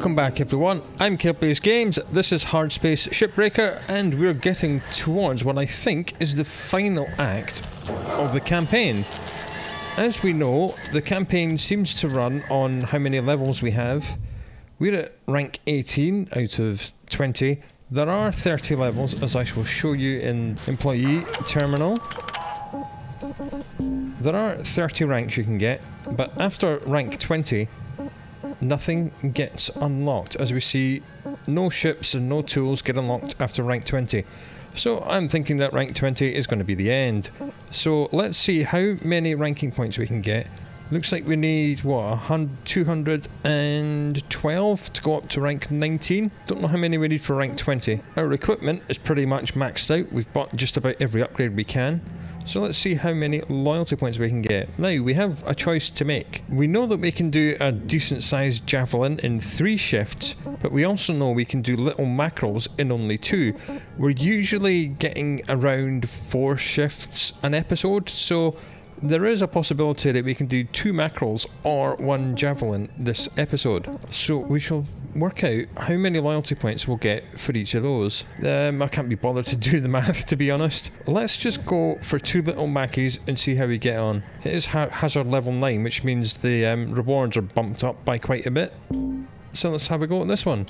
Welcome back everyone, I'm Killbase Games, this is Hardspace Shipbreaker, and we're getting towards what I think is the final act of the campaign. As we know, the campaign seems to run on how many levels we have. We're at rank 18 out of 20. There are 30 levels, as I will show you in Employee Terminal. There are 30 ranks you can get, but after rank 20, nothing gets unlocked. As we see, no ships and no tools get unlocked after rank 20. So I'm thinking that rank 20 is going to be the end. So let's see how many ranking points we can get. Looks like we need, what, 212 to go up to rank 19. Don't know how many we need for rank 20. Our equipment is pretty much maxed out. We've bought just about every upgrade we can. So let's see how many loyalty points we can get. Now, we have a choice to make. We know that we can do a decent sized javelin in 3 shifts, but we also know we can do little mackerels in only 2. We're usually getting around 4 shifts an episode, so there is a possibility that we can do 2 mackerels or 1 javelin this episode. So we shall work out how many loyalty points we'll get for each of those. I can't be bothered to do the math, to be honest. Let's just go for 2 little mackies and see how we get on. It is hazard level 9, which means the rewards are bumped up by quite a bit. So let's have a go at this one.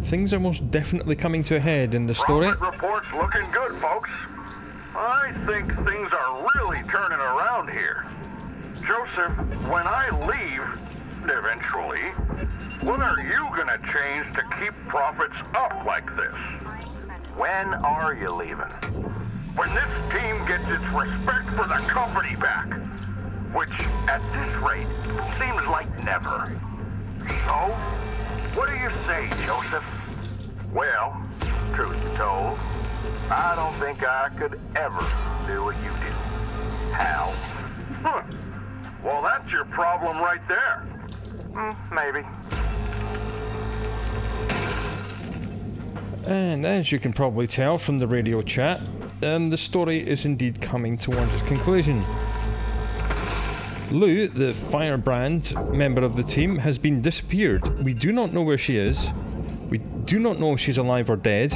Things are most definitely coming to a head in the story. Report's looking good, folks. I think things are really turning around here. Joseph, when I leave, eventually, what are you gonna change to keep profits up like this? When are you leaving? When this team gets its respect for the company back, which at this rate seems like never. So, what do you say, Joseph? Well, truth be told, I don't think I could ever do what you do. How? Huh. Well, that's your problem right there. Maybe. And as you can probably tell from the radio chat, the story is indeed coming towards its conclusion. Lou, the firebrand member of the team, has been disappeared. We do not know where she is. We do not know if she's alive or dead.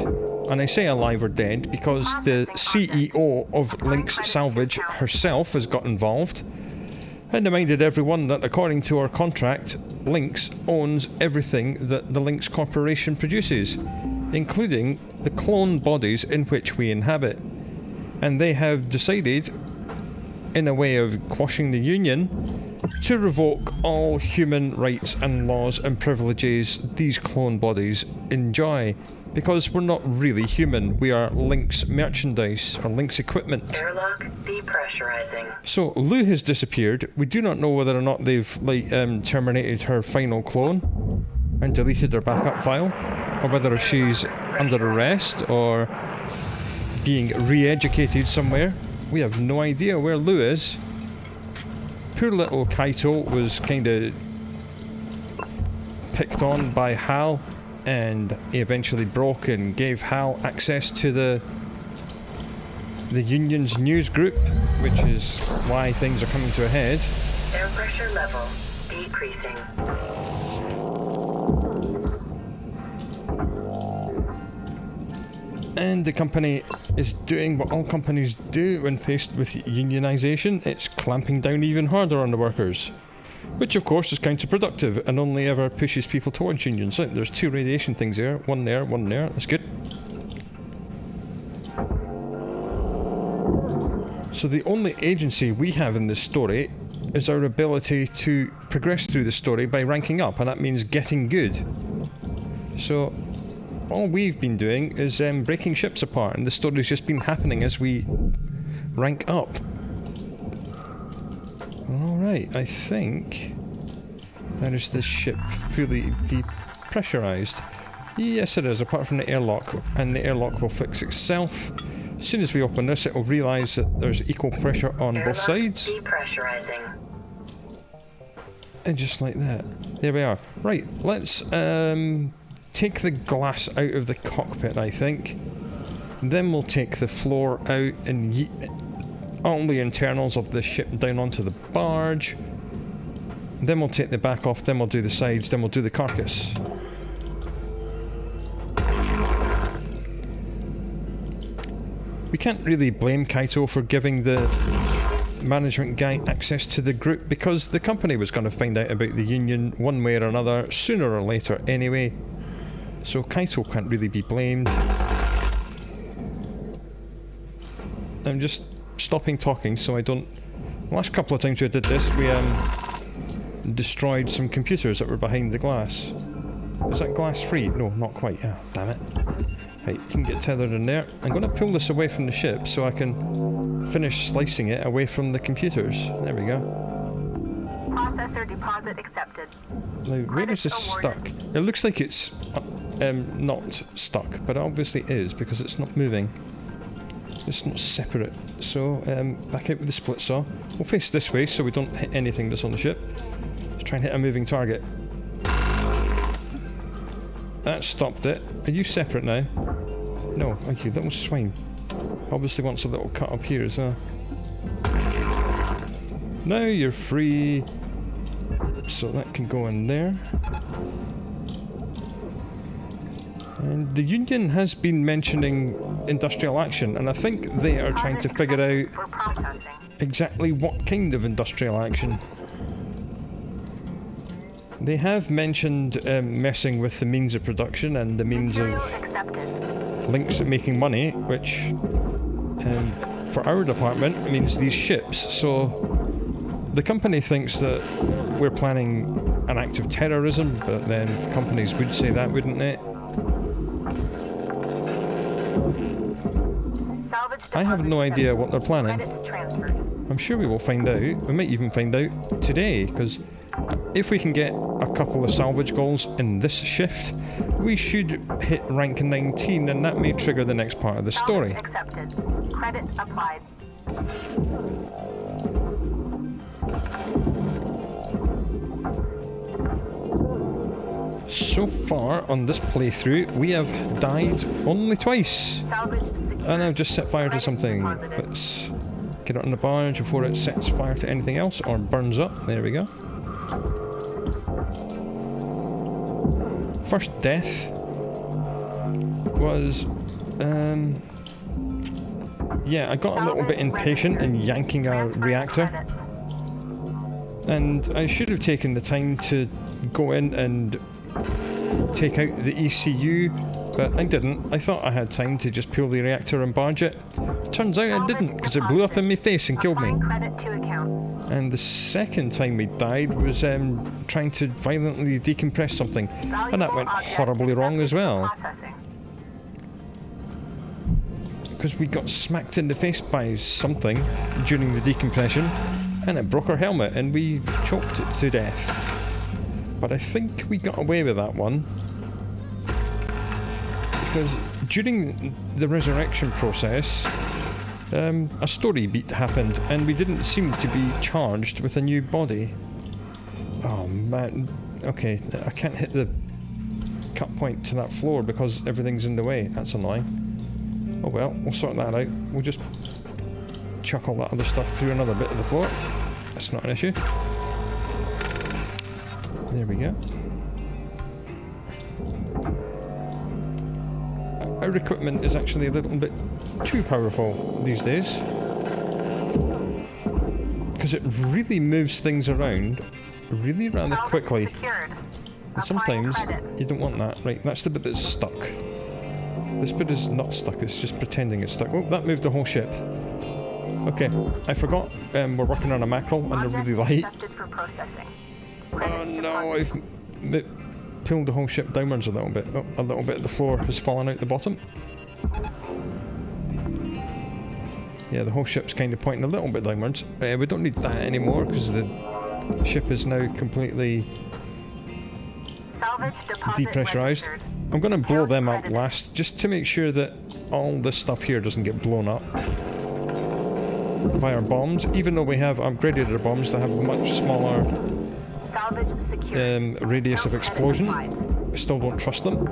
And I say alive or dead because the CEO of Lynx Salvage herself has got involved. And reminded everyone that according to our contract, Lynx owns everything that the Lynx Corporation produces, including the clone bodies in which we inhabit. And they have decided, in a way of quashing the union, to revoke all human rights and laws and privileges these clone bodies enjoy. Because we're not really human, we are Lynx merchandise, or Lynx equipment. Airlock depressurizing. So Lou has disappeared. We do not know whether or not they've terminated her final clone and deleted her backup file, or whether she's under arrest or being re-educated somewhere. We have no idea where Lou is. Poor little Kaito was kind of picked on by Hal, and he eventually broke and gave Hal access to the Union's news group, which is why things are coming to a head. Air pressure level decreasing. And the company is doing what all companies do when faced with unionization. It's clamping down even harder on the workers. Which of course is counterproductive and only ever pushes people towards unions. So there's 2 radiation things there, one there, that's good. So the only agency we have in this story is our ability to progress through the story by ranking up, and that means getting good. So all we've been doing is breaking ships apart, and the story's just been happening as we rank up. Alright, I think that is this ship fully depressurized. Yes it is, apart from the airlock, and the airlock will fix itself. As soon as we open this, it will realise that there's equal pressure on both sides. Depressurizing. And just like that. There we are. Right, let's take the glass out of the cockpit, I think. Then we'll take the floor out and yeet all the internals of the ship down onto the barge. Then we'll take the back off, then we'll do the sides, then we'll do the carcass. We can't really blame Kaito for giving the management guy access to the group because the company was going to find out about the union one way or another sooner or later anyway. So Kaito can't really be blamed. I'm just stopping talking so I don't... The last couple of times we did this, we destroyed some computers that were behind the glass. Is that glass free? No, not quite. Ah, damn it. Right, you can get tethered in there. I'm going to pull this away from the ship so I can finish slicing it away from the computers. There we go. Processor deposit accepted. Now, where is this stuck? It looks like it's not stuck, but it obviously is because it's not moving. It's not separate. So, back out with the split saw. We'll face this way so we don't hit anything that's on the ship. Let's try and hit a moving target. That stopped it. Are you separate now? No, thank you, little swine. Obviously wants a little cut up here as well. Now you're free. So that can go in there. And the union has been mentioning industrial action, and I think they are trying to figure out exactly what kind of industrial action. They have mentioned messing with the means of production and the means of Lynx making money, which for our department means these ships. So the company thinks that we're planning an act of terrorism, but then companies would say that, wouldn't they? I have no idea what they're planning. I'm sure we will find out. We might even find out today, because if we can get a couple of salvage goals in this shift, we should hit rank 19, and that may trigger the next part of the story. Accepted. Credit applied. So far on this playthrough, we have died only twice. And I've just set fire to something. Let's get it on the barge before it sets fire to anything else or burns up. There we go. First death was, yeah, I got a little bit impatient in yanking a reactor. And I should have taken the time to go in and take out the ECU, but I didn't. I thought I had time to just pull the reactor and barge it. Turns out I didn't, because it blew up in my face and killed me. And the second time we died was trying to violently decompress something, and that went horribly wrong as well. Because we got smacked in the face by something during the decompression, and it broke our helmet, and we choked it to death. But I think we got away with that one, because during the resurrection process, a story beat happened, and we didn't seem to be charged with a new body. Oh man, okay, I can't hit the cut point to that floor because everything's in the way. That's annoying. Oh well, we'll sort that out. We'll just chuck all that other stuff through another bit of the floor. That's not an issue. There we go. Our equipment is actually a little bit too powerful these days, because it really moves things around really rather quickly, and sometimes you don't want that. Right, that's the bit that's stuck. This bit is not stuck, it's just pretending it's stuck. Oh, that moved the whole ship. Okay, I forgot we're working on a Mackerel and they're really light. Oh no, I've pulled the whole ship downwards a little bit. Oh, a little bit of the floor has fallen out the bottom. Yeah, the whole ship's kind of pointing a little bit downwards. We don't need that anymore because the ship is now completely depressurized. I'm going to blow them up last, just to make sure that all this stuff here doesn't get blown up by our bombs, even though we have upgraded our bombs to have a much smaller radius of explosion. I still don't trust them.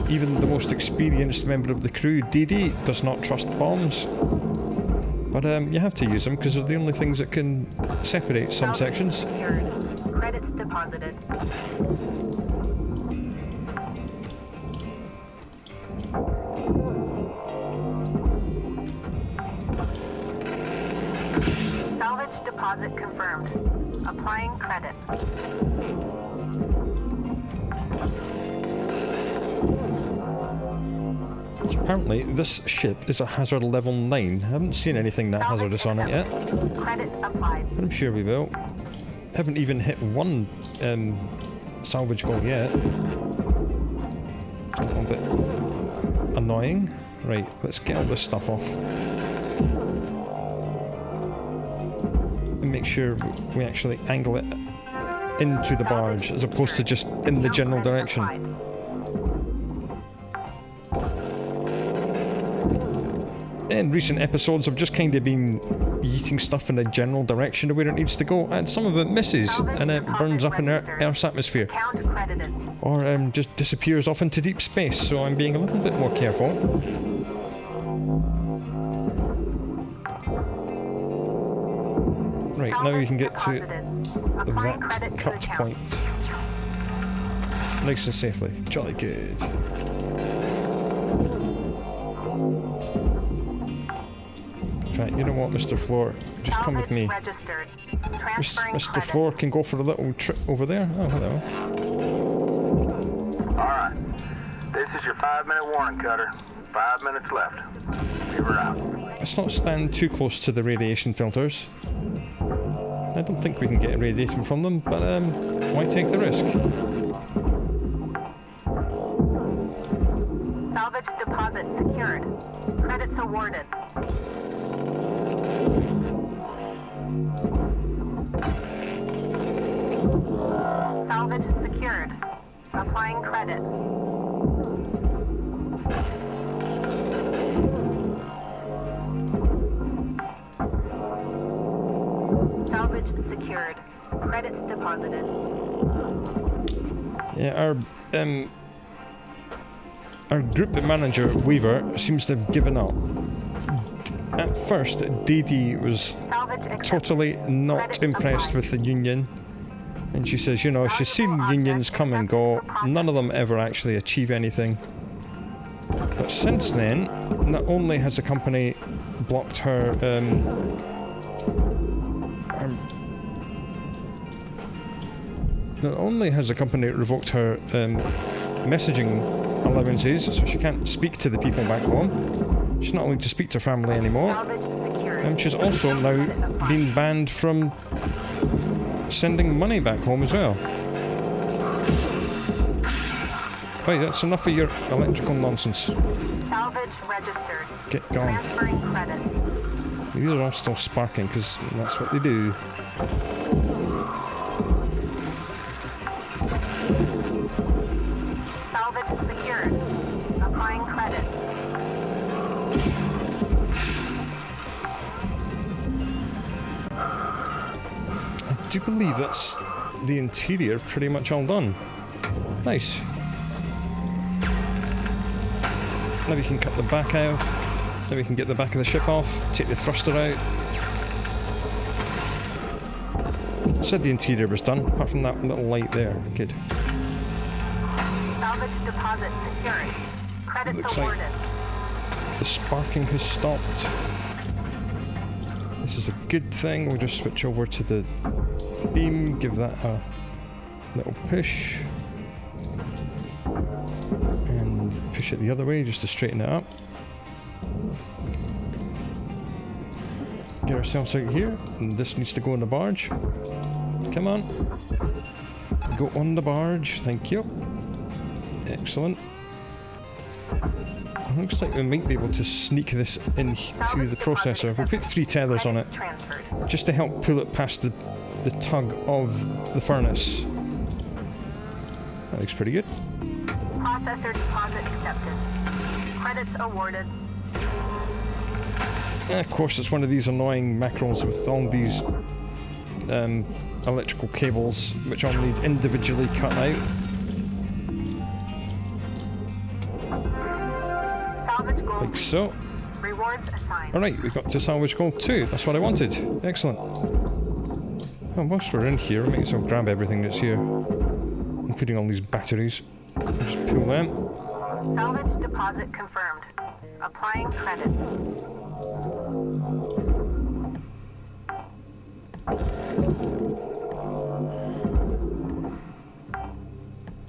Even the most experienced member of the crew, DD, does not trust bombs. But you have to use them because they're the only things that can separate some Salvage sections. secured. Credits deposited. Salvage deposit confirmed. Applying credit. So apparently this ship is a hazard level 9. I haven't seen anything that hazardous on it yet. Credit applied. But I'm sure we will. Haven't even hit one salvage goal yet. A little bit annoying. Right, let's get all this stuff off. And make sure we actually angle it into the barge as opposed to just in the general direction. In recent episodes, I've just kind of been yeeting stuff in a general direction of where it needs to go, and some of it misses, and it burns up in Earth's atmosphere. Count credited. Or just disappears off into deep space, so I'm being a little bit more careful. Right, now we can get to that cut point. Nice and safely. Jolly good. In fact, you know what, Mr. Floor? Just come with me. Mr. Floor can go for a little trip over there. Oh, hello. Alright. This is your 5-minute warning, Cutter. 5 minutes left. We were out. Let's not stand too close to the radiation filters. I don't think we can get radiation from them, but why take the risk? Salvage deposit secured. Credits awarded. Salvage secured. Applying credit. Salvage secured. Credits deposited. Yeah, our group manager, Weaver, seems to have given up. At first, Dee was totally not impressed with the Union. And she says, you know, she's seen unions come and go, none of them ever actually achieve anything. But since then, not only has the company blocked her, not only has the company revoked her messaging allowances, so she can't speak to the people back home. She's not allowed to speak to her family anymore. And she's also now been banned from sending money back home as well. Right, that's enough of your electrical nonsense. Salvage registered. Get going. Transferring credit. These are all still sparking because that's what they do. Salvage secured. Applying credit. I do believe that's the interior pretty much all done. Nice. Now we can cut the back out. Now we can get the back of the ship off, take the thruster out. I said the interior was done, apart from that little light there. Good. Salvage deposit secured. Credits Looks awarded. like the sparking has stopped. This is a good thing. We'll just switch over to the beam, give that a little push. And push it the other way just to straighten it up. Get ourselves out here, and this needs to go in the barge. Come on. Go on the barge, thank you. Excellent. Looks like we might be able to sneak this into the processor. We'll put 3 tethers on it, just to help pull it past the tug of the furnace. That looks pretty good. Processor deposit accepted. Credits awarded. And of course, it's one of these annoying mackerels with all these electrical cables, which I'll need individually cut out. Salvage goal. Like so. Rewards assigned. Alright, we got to salvage gold too. That's what I wanted. Excellent. Well, whilst we're in here, I might as well grab everything that's here, including all these batteries. Just pull them. Salvage deposit confirmed. Applying credit.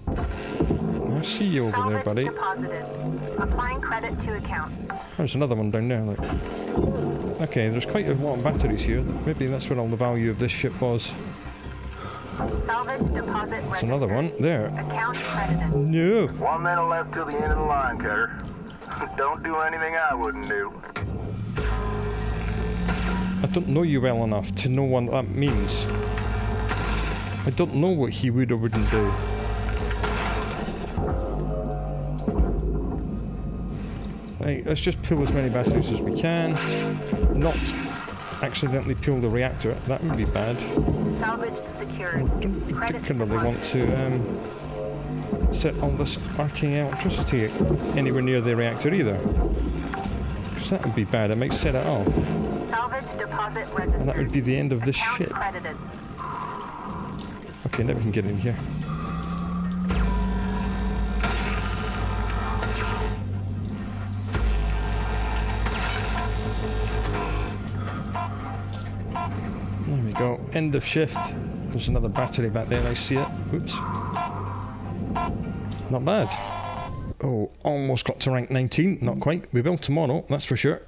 I see you over there, Salvage buddy. deposited. Applying credit to account. There's another one down there, look. Okay, there's quite a lot of batteries here. Maybe that's where all the value of this ship was. Salvage deposit There's another one. There. Account credited. No! 1 minute left till the end of the line, Cutter. Don't do anything I wouldn't do. I don't know you well enough to know what that means. I don't know what he would or wouldn't do. Right, let's just pull as many batteries as we can. Not accidentally pull the reactor. That would be bad. Salvage secured. I don't particularly want to set all this arcing electricity anywhere near the reactor either. Because that would be bad. I might set it off. Salvage deposit registered. And that would be the end of this Account ship. credited. Okay, now we can get in here. There we go. End of shift. There's another battery back there. I see it. Oops. Not bad. Oh, almost got to rank 19. Not quite. We will tomorrow, that's for sure.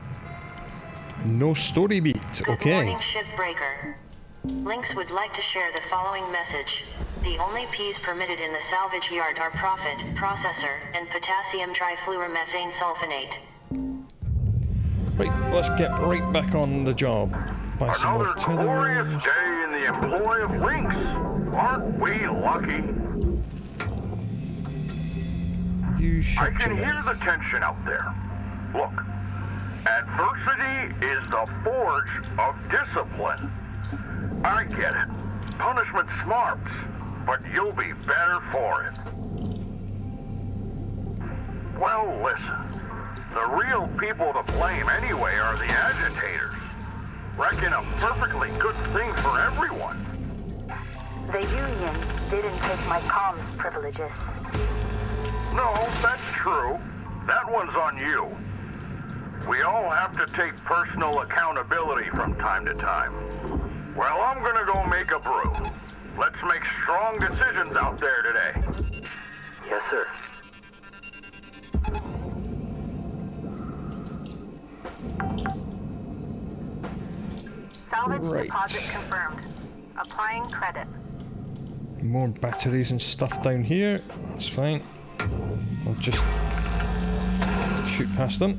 No story beat. Good Okay. morning, Shipbreaker. Lynx would like to share the following message. The only P's permitted in the salvage yard are profit, processor, and potassium trifluoromethane sulfonate. Right, let's get right back on the job. Buy some more Another glorious tethers. day in the employ of Lynx. Aren't we lucky? You I shut can your hear mouth. the tension out there. Look, adversity is the forge of discipline. I get it. Punishment smarts, but you'll be better for it. Well, listen. The real people to blame anyway are the agitators. Wrecking a perfectly good thing for everyone. The Union didn't take my comms privileges. No, that's true. That one's on you. We all have to take personal accountability from time to time. Well, I'm gonna go make a brew. Let's make strong decisions out there today. Yes, sir. Salvage Right. deposit confirmed. Applying credit. More batteries and stuff down here. That's fine. I'll just shoot past them.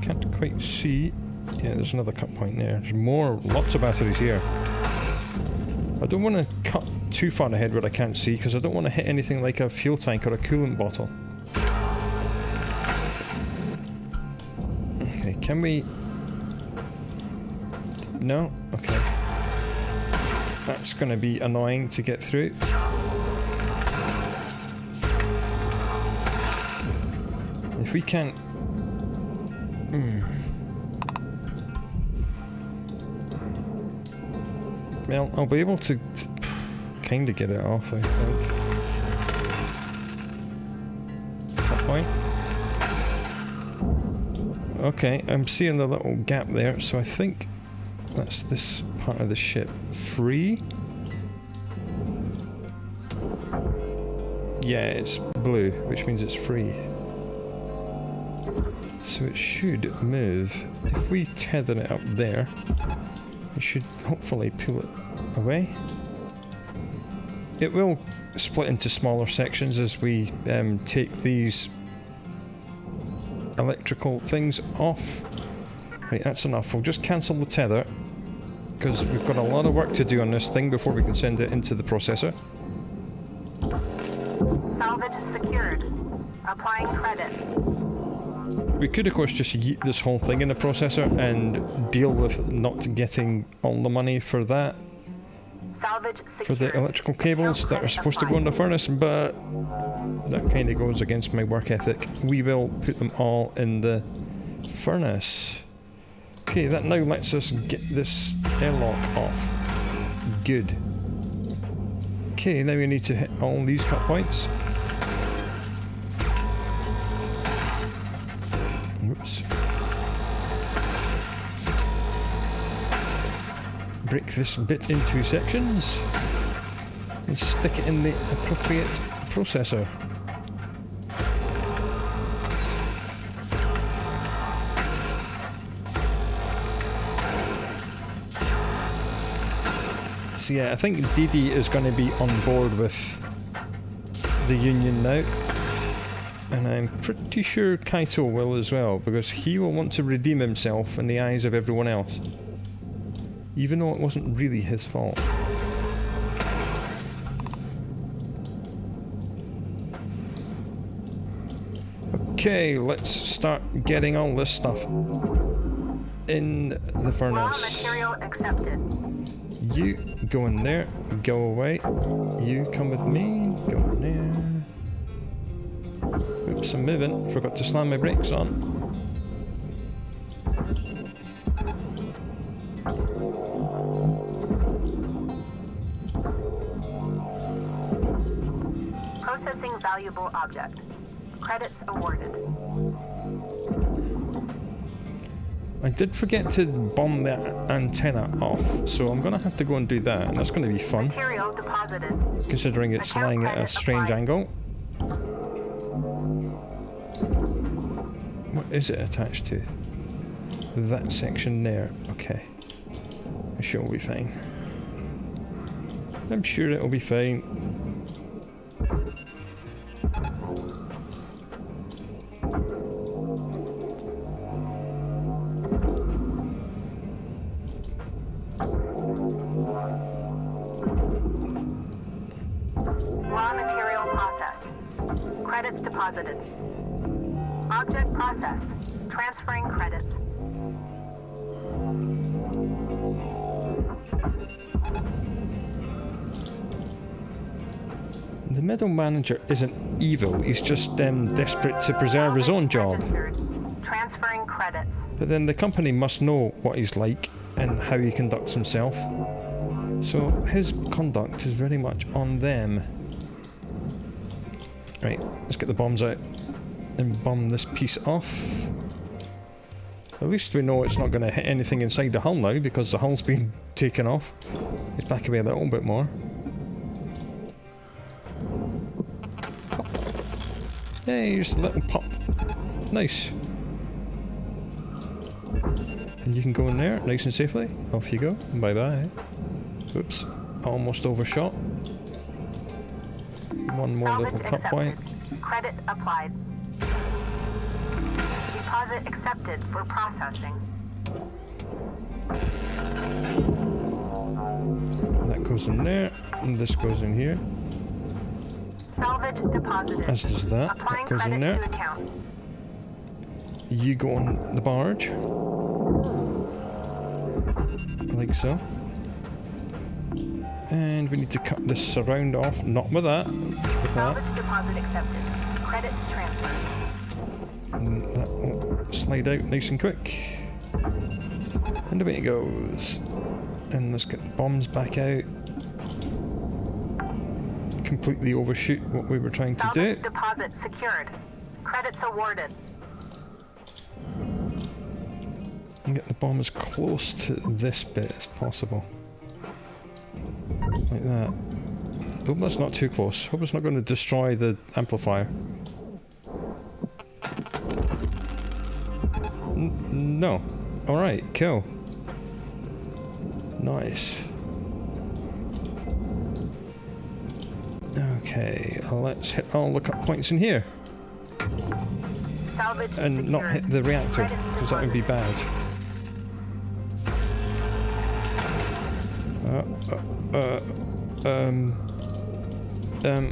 Can't quite see. Yeah, there's another cut point there. There's more, lots of batteries here. I don't want to cut too far ahead where I can't see because I don't want to hit anything like a fuel tank or a coolant bottle. Okay, can we... No? Okay. That's going to be annoying to get through. If we can't... Well, I'll be able to kind of get it off, I think. At that point. Okay, I'm seeing the little gap there, so I think that's this part of the ship. Free? Yeah, it's blue, which means it's free. So it should move. If we tether it up there, it should hopefully pull it away. It will split into smaller sections as we take these electrical things off. Right, that's enough. We'll just cancel the tether because we've got a lot of work to do on this thing before we can send it into the processor. Salvage secured. Applying credit. We could, of course, just yeet this whole thing in the processor and deal with not getting all the money for that, Salvage secured. for the electrical cables that are supposed to go in the furnace, but that kind of goes against my work ethic. We will put them all in the furnace. Okay, that now lets us get this airlock off. Good. Okay, now we need to hit all these cut points. Oops. Break this bit into sections and stick it in the appropriate processor. So yeah, I think Didi is going to be on board with the Union now. And I'm pretty sure Kaito will as well, because he will want to redeem himself in the eyes of everyone else. Even though it wasn't really his fault. Okay, let's start getting all this stuff in the furnace. Raw material accepted. You go in there, go away. You come with me, go in there. Oops, I'm moving. Forgot to slam my brakes on. Processing valuable object. Credits awarded. I did forget to bomb that antenna off, so I'm going to have to go and do that, and that's going to be fun, Material deposited. considering it's Account lying at a credit strange applied. angle. What is it attached to? That section there. Okay. I'm sure it'll be fine. I'm sure it'll be fine. Raw material processed. Credits deposited. Object processed. Transferring credits. The middle manager isn't evil, he's just desperate to preserve his own job. Registered. Transferring credits. But then the company must know what he's like and how he conducts himself. So his conduct is very much on them. Right, let's get the bombs out and bomb this piece off. At least we know it's not going to hit anything inside the hull now, because the hull's been taken off. Let's back away a little bit more. Hey, just a little pop. Nice. And you can go in there nice and safely. Off you go. Bye bye. Oops. Almost overshot. One more Salvage little cut point. accepted. Credit applied. Deposit accepted for processing. That goes in there. And this goes in here. Salvage deposited. As does that. Applying That goes in credit there. to account. You go on the barge. Like so. And we need to cut this surround off. Not with that. With that. Salvage deposit accepted. Credits transferred. And that will slide out nice and quick. And away it goes. And let's get the bombs back out. Completely overshoot what we were trying to do. Salvage deposit secured. Credits awarded. And get the bomb as close to this bit as possible. Like that. Hope that's not too close. Hope it's not going to destroy the amplifier. No. Alright, cool. Nice. Okay, let's hit all the cut points in here. Salvage And not secured. hit the reactor, Credits because that would be bad.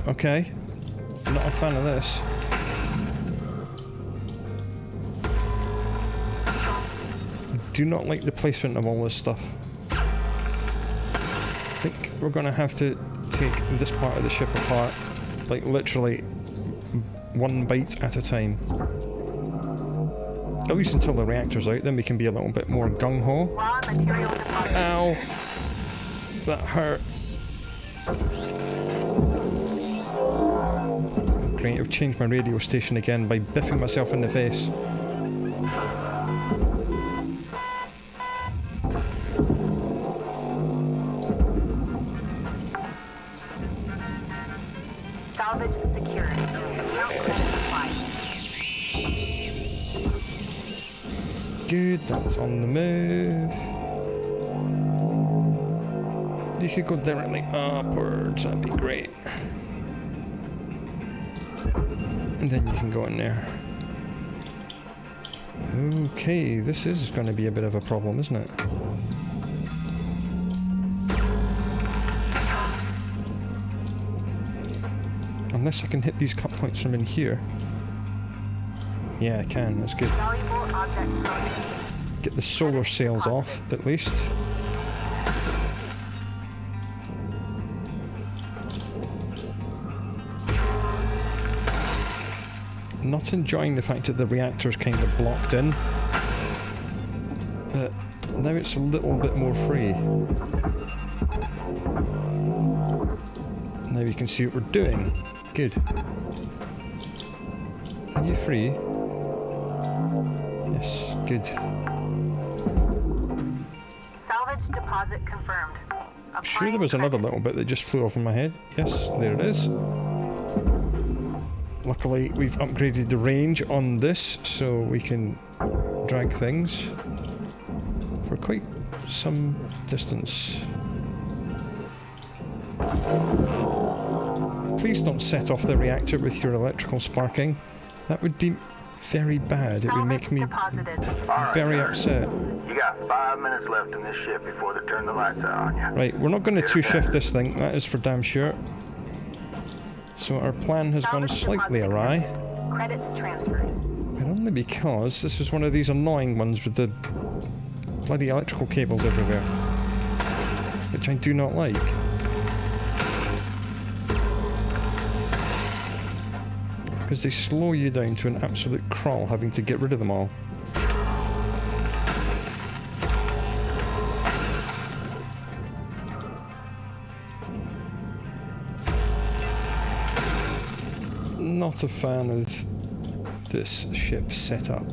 Okay. Not a fan of this. Do not like the placement of all this stuff. I think we're gonna have to take this part of the ship apart, like literally one bite at a time. At least until the reactor's out, then we can be a little bit more gung-ho. Raw material deposit. Ow! That hurt. Great, I've changed my radio station again by biffing myself in the face. Salvage secured. Account credit applied. Good, that's on the move. You could go directly upwards, that'd be great. And then you can go in there. Okay, this is going to be a bit of a problem, isn't it? Unless I can hit these cut points from in here. Yeah, I can, that's good. Valuable object located. Get the solar sails off, at least. Not enjoying the fact that the reactor's kind of blocked in. But now it's a little bit more free. Now we can see what we're doing. Good. Are you free? Yes, good. Salvage deposit confirmed. I'm sure there was another little bit that just flew off in my head. Yes, there it is. Luckily, we've upgraded the range on this, so we can drag things for quite some distance. Please don't set off the reactor with your electrical sparking. That would be very bad. It would make me very upset. You got 5 minutes left in this ship before they turn the lights out on you. Right, we're not going to two-shift this thing, that is for damn sure. So our plan has gone slightly awry. Credits transferred. But only because this is one of these annoying ones with the bloody electrical cables everywhere. Which I do not like. Because they slow you down to an absolute crawl having to get rid of them all. Not a fan of this ship setup.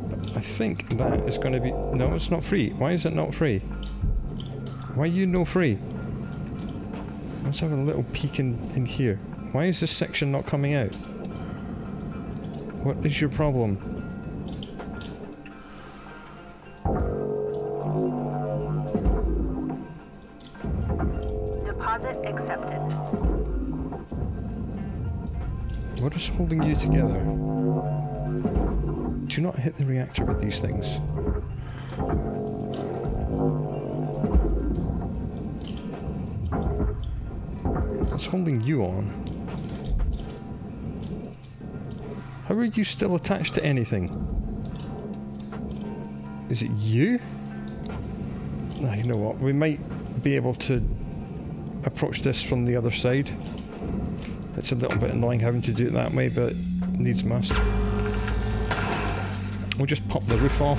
But I think that is going to be... No, it's not free. Why is it not free? Why are you no free? Let's have a little peek in here. Why is this section not coming out? What is your problem? Deposit accepted. What is holding you together? Do not hit the reactor with these things. What's holding you on? How are you still attached to anything? Is it you? No, you know what? We might be able to approach this from the other side. It's a little bit annoying having to do it that way, but needs must. We'll just pop the roof off.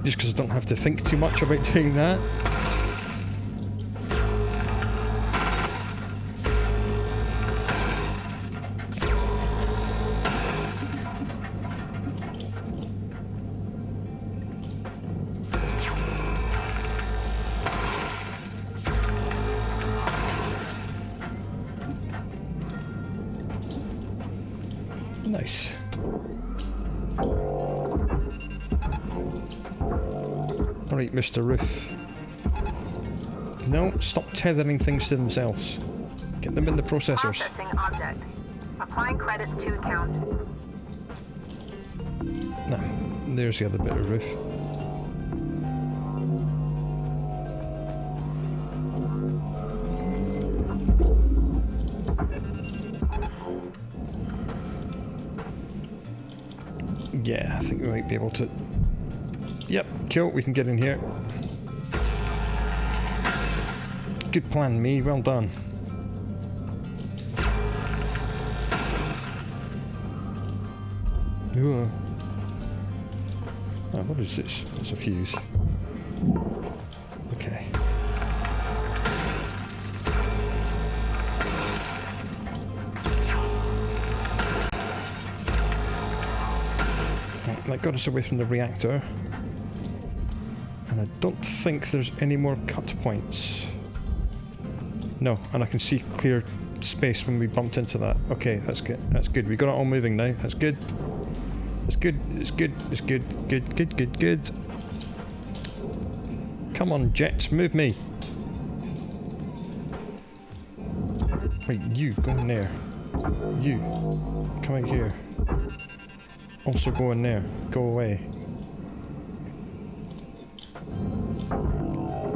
Just because I don't have to think too much about doing that. Nice. Alright, Mr. Roof. No, stop tethering things to themselves. Get them in the processors. Processing object. Applying credits to account. No, there's the other bit of roof. Yeah, I think we might be able to... Yep, cool, we can get in here. Good plan, me, well done. Ugh. Oh, what is this? It's a fuse. Okay. Right, that got us away from the reactor. And I don't think there's any more cut points. No, and I can see clear space when we bumped into that. Okay, that's good. That's good. We got it all moving now. That's good. It's good. It's good. It's good. Good. Good. Good. Good. Come on, jets, move me. Wait, you go in there. You come out here. Also go in there. Go away.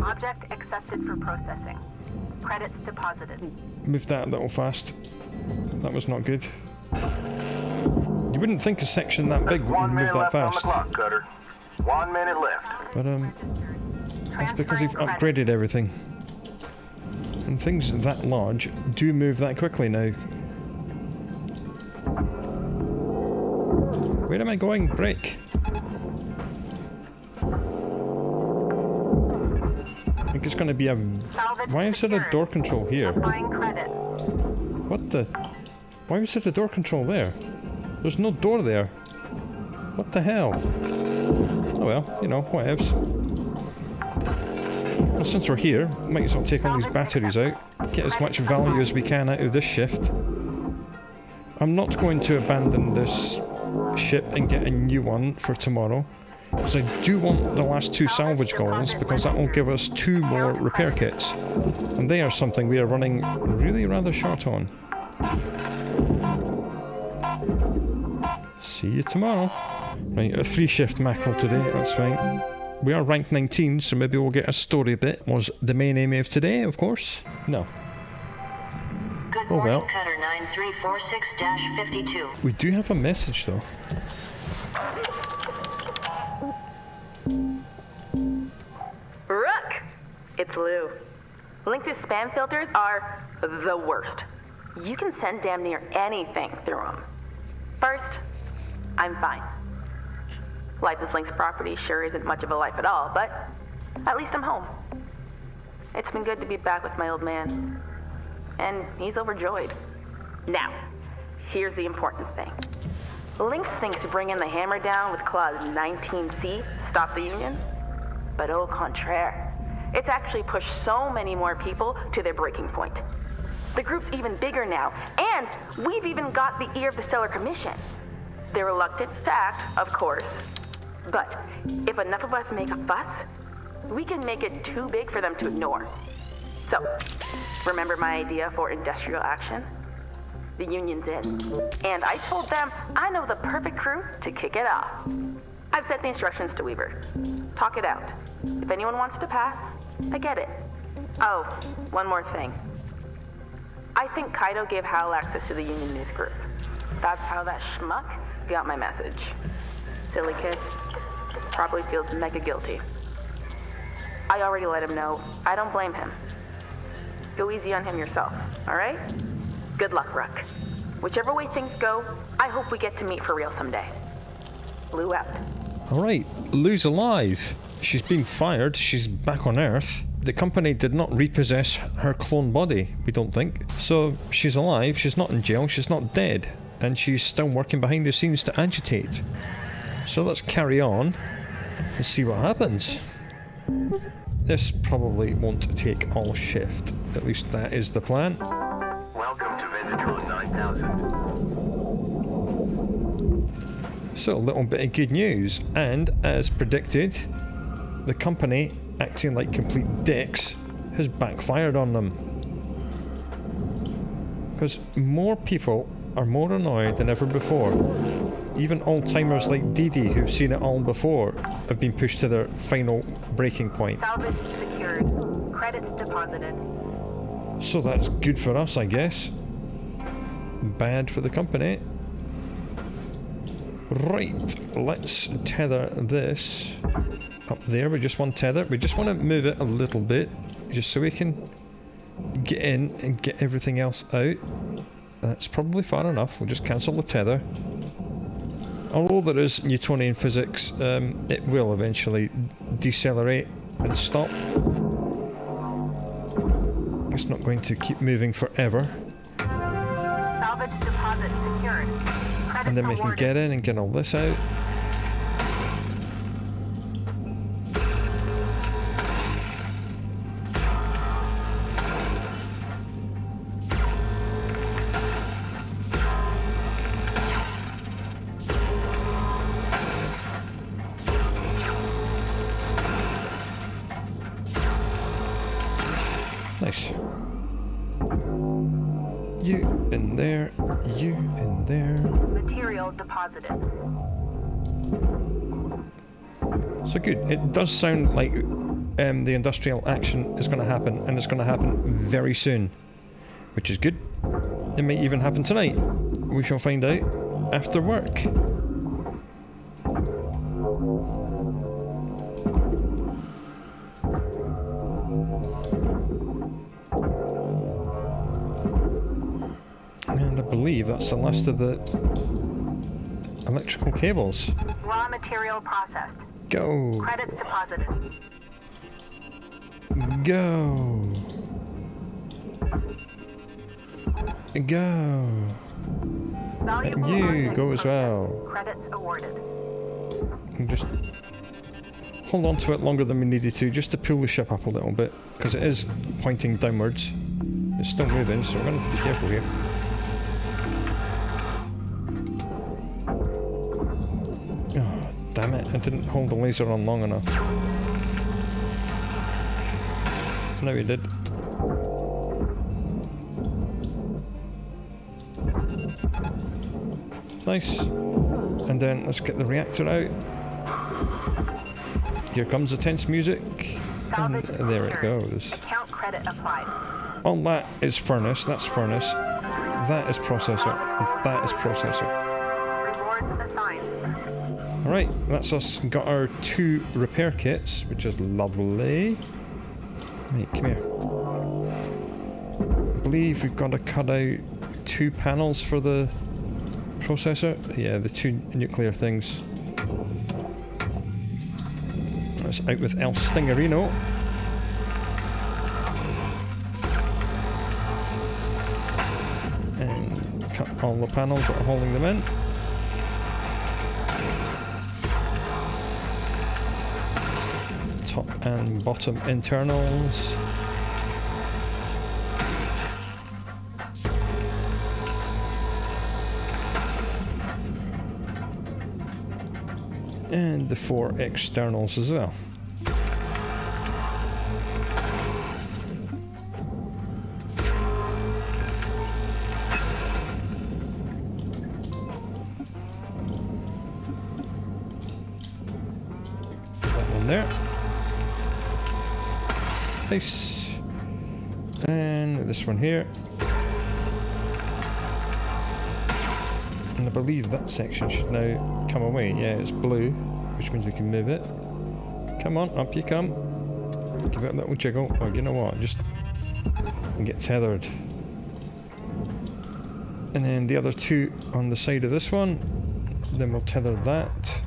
Object accepted for processing. Credits deposited. Move that a little fast. That was not good. You wouldn't think a section that big would move that fast. 1 minute left on the clock, Cutter. 1 minute left. But that's because they've upgraded everything. And things that large do move that quickly now. Where am I going? Brake. I think it's going to be a... Why is there a door control here? Applying credit. What the... Why was there a door control there? There's no door there. What the hell? Oh well, you know, whatevs. Well, since we're here, might as well take all these batteries out. Get as much value as we can out of this shift. I'm not going to abandon this ship and get a new one for tomorrow. Because I do want the last 2 salvage goals, because that will give us 2 more repair kits. And they are something we are running really rather short on. See you tomorrow. Right, a 3-shift mackerel today, that's fine. We are rank 19, so maybe we'll get a story bit. Was the main aim of today, of course? No. Good Oh morning, well. Cutter 9346-52. We do have a message though. Rook! It's Lou. Lynx's spam filters are the worst. You can send damn near anything through them. First, I'm fine. Life as Lynx property sure isn't much of a life at all, but at least I'm home. It's been good to be back with my old man. And he's overjoyed. Now, here's the important thing. Lynx thinks bringing the hammer down with Clause 19C stop the Union. But au contraire, it's actually pushed so many more people to their breaking point. The group's even bigger now, and we've even got the ear of the Stellar Commission. They're reluctant to act, of course. But if enough of us make a fuss, we can make it too big for them to ignore. So, remember my idea for industrial action? The Union's in. And I told them I know the perfect crew to kick it off. I've sent the instructions to Weaver. Talk it out. If anyone wants to pass, I get it. Oh, one more thing. I think Kaido gave Hal access to the Union News Group. That's how that schmuck got my message. Silly kid. Probably feels mega guilty. I already let him know. I don't blame him. Go easy on him yourself, alright? Good luck, Rook. Whichever way things go, I hope we get to meet for real someday. Lou out. Alright, Lou's alive. She's been fired, she's back on Earth. The company did not repossess her clone body, we don't think. So she's alive, she's not in jail, she's not dead. And she's still working behind the scenes to agitate. So let's carry on and see what happens. This probably won't take all shift. At least that is the plan. Welcome to Vendatron 9000. So a little bit of good news. And as predicted, the company, acting like complete dicks, has backfired on them. Because more people are more annoyed than ever before. Even old-timers like Dee Dee, who've seen it all before, have been pushed to their final breaking point. Salvage secured. Credits deposited. So that's good for us, I guess. Bad for the company. Right, let's tether this up there. We just want tether. We just want to move it a little bit, just so we can get in and get everything else out. That's probably far enough. We'll just cancel the tether. although there is Newtonian physics, it will eventually decelerate and stop. It's not going to keep moving forever. Salvage deposit secured. Credits And then we can awarded. get in and get all this out. Nice. You in there, you in there. Material deposited. So good. It does sound like the industrial action is going to happen, and it's going to happen very soon, which is good. It might even happen tonight. We shall find out after work. And I believe that's the last of the electrical cables. Raw material processed. Go! Credits deposited. Go! Go! Valuable And you objects go as processed. well. Credits awarded. And just hold on to it longer than we needed to, just to pull the ship up a little bit, because it is pointing downwards. It's still moving, so we're going to have to be careful here. Oh, damn it, I didn't hold the laser on long enough. No, we did. Nice. And then let's get the reactor out. Here comes the tense music. And Salvage there it secured. goes. Account credit applied. Oh, that is furnace. That's furnace. That is processor. And that is processor. Rewards assigned. Alright, that's us. Got our 2 repair kits, which is lovely. Right, come here. I believe we've got to cut out 2 panels for the processor. Yeah, the 2 nuclear things. That's out with El Stingerino. And cut all the panels that are holding them in. Top and bottom internals. And the 4 externals as well. That one there. Nice. And this one here. And I believe that section should now come away. Yeah, it's blue, which means we can move it. Come on, up you come. Give it a little jiggle. Oh, you know what? Just get tethered. And then the other 2 on the side of this one. Then we'll tether that.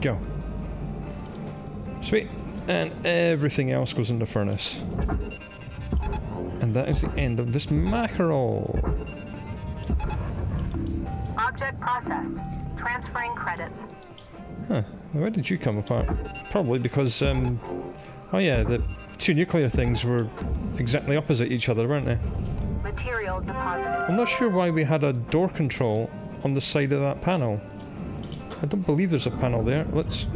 Go. Sweet. And everything else goes in the furnace. And that is the end of this mackerel. Object processed. Transferring credits. Huh. Where did you come apart? Probably because, oh yeah, the 2 nuclear things were exactly opposite each other, weren't they? Material deposited. I'm not sure why we had a door control on the side of that panel. I don't believe there's a panel there.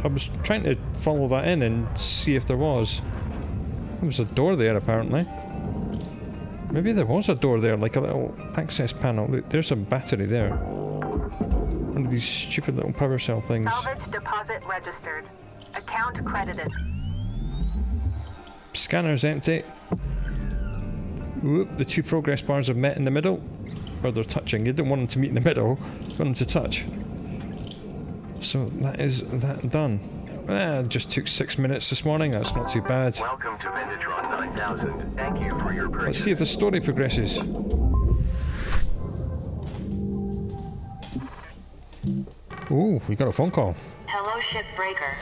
I was trying to follow that in and see if there was. There was a door there apparently. Maybe there was a door there, like a little access panel. Look, there's a battery there. One of these stupid little power cell things. Salvage deposit registered. Account credited. Scanner's empty. Whoop, the 2 progress bars have met in the middle. Or they're touching. You don't want them to meet in the middle. You want them to touch. So that is that done. It just took 6 minutes this morning, that's not too bad. Welcome to Venditron 9000. Thank you for your purchase. Let's see if the story progresses. Ooh, we got a phone call. Hello, Shipbreaker.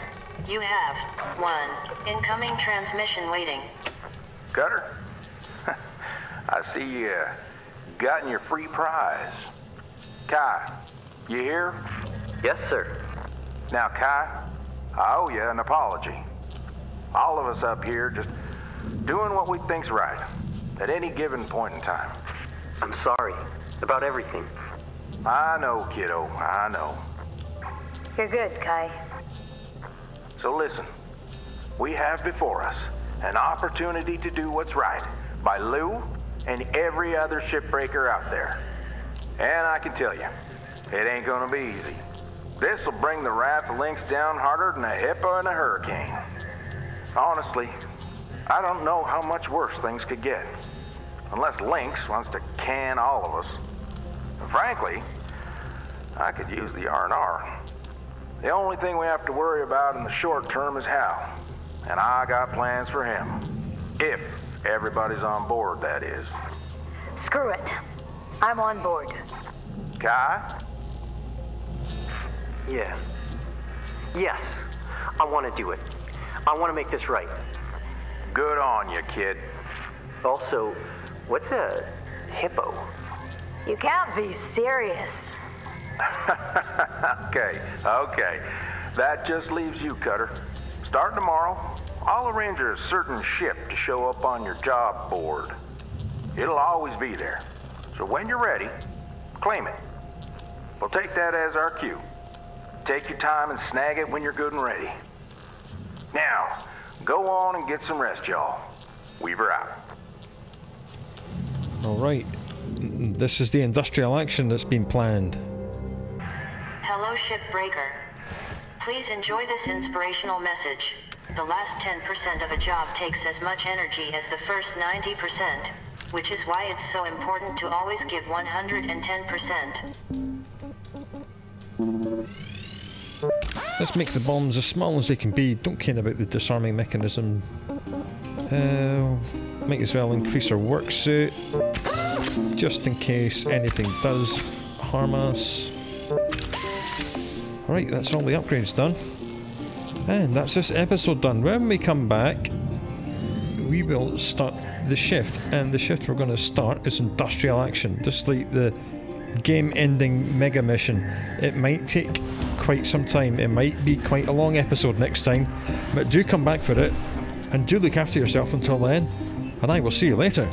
You have one incoming transmission waiting. Cutter? I see you gotten your free prize. Kai, you here? Yes, sir. Now, Kai, I owe you an apology. All of us up here just doing what we think's right at any given point in time. I'm sorry about everything. I know, kiddo, I know. You're good, Kai. So listen, we have before us an opportunity to do what's right by Lou and every other shipbreaker out there. And I can tell you, it ain't gonna be easy. This'll bring the wrath of Lynx down harder than a hippo in a hurricane. Honestly, I don't know how much worse things could get. Unless Lynx wants to can all of us. And frankly, I could use the R&R. The only thing we have to worry about in the short term is Hal. And I got plans for him. If everybody's on board, that is. Screw it. I'm on board. Kai? Yeah. Yes. I want to do it. I want to make this right. Good on you, kid. Also, what's a hippo? You can't be serious. Okay. That just leaves you, Cutter. Starting tomorrow, I'll arrange a certain ship to show up on your job board. It'll always be there. So when you're ready, claim it. We'll take that as our cue. Take your time and snag it when you're good and ready. Now, go on and get some rest, y'all. Weaver out. Alright, this is the industrial action that's been planned. Hello, Shipbreaker. Please enjoy this inspirational message. The last 10% of a job takes as much energy as the first 90%, which is why it's so important to always give 110%. Let's make the bombs as small as they can be. Don't care about the disarming mechanism. Might as well increase our work suit, just in case anything does harm us. Right, that's all the upgrades done. And that's this episode done. When we come back, we will start the shift. And the shift we're going to start is industrial action. Just like the game-ending mega mission. It might take quite some time. It might be quite a long episode next time. But do come back for it. And do look after yourself until then. And I will see you later.